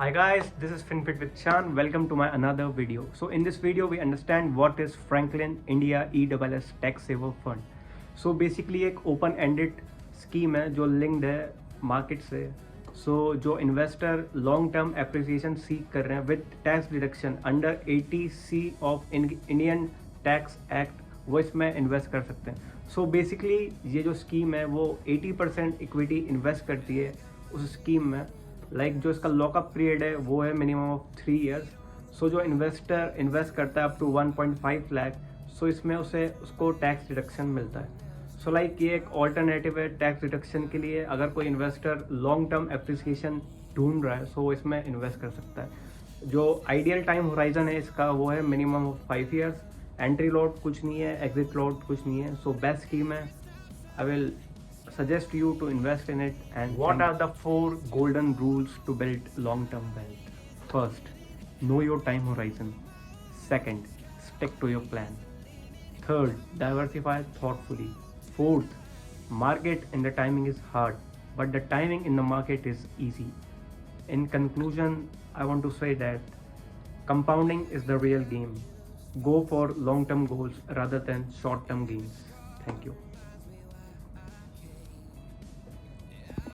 Hi guys, this is FinFit with Chan. Welcome to my another video. So in this video we understand what is Franklin India ELSS Tax Saver Fund. So basically एक open ended scheme है जो linked है market से. So जो investor long term appreciation seek कर रहे हैं with tax deduction under 80C of Indian Tax Act वो इसमें invest कर सकते हैं. So basically ये जो scheme है वो 80% equity invest करती है उस scheme में. जो इसका लॉकअप पीरियड है वो है मिनिमम ऑफ 3 इयर्स. सो जो इन्वेस्टर इन्वेस्ट करता है अप टू 1.5 लाख, सो इसमें उसको टैक्स डिडक्शन मिलता है. सो ये एक ऑल्टरनेटिव है टैक्स डिडक्शन के लिए. अगर कोई इन्वेस्टर लॉन्ग टर्म एप्रिसिएशन ढूंढ रहा है सो इसमें इन्वेस्ट कर सकता है. जो आइडियल टाइम होराइजन है इसका वो है minimum of 5 years. Entry lot कुछ नहीं है, एग्जिट लॉट कुछ नहीं है. सो बेस्ट स्कीम है. I will suggest you to invest in it. And what are the 4 golden rules to build long-term wealth? First, know your time horizon. Second, stick to your plan. Third, diversify thoughtfully. Fourth, market in the timing is hard, but the timing in the market is easy. In conclusion, I want to say that compounding is the real game. Go for long-term goals rather than short-term gains. Thank you.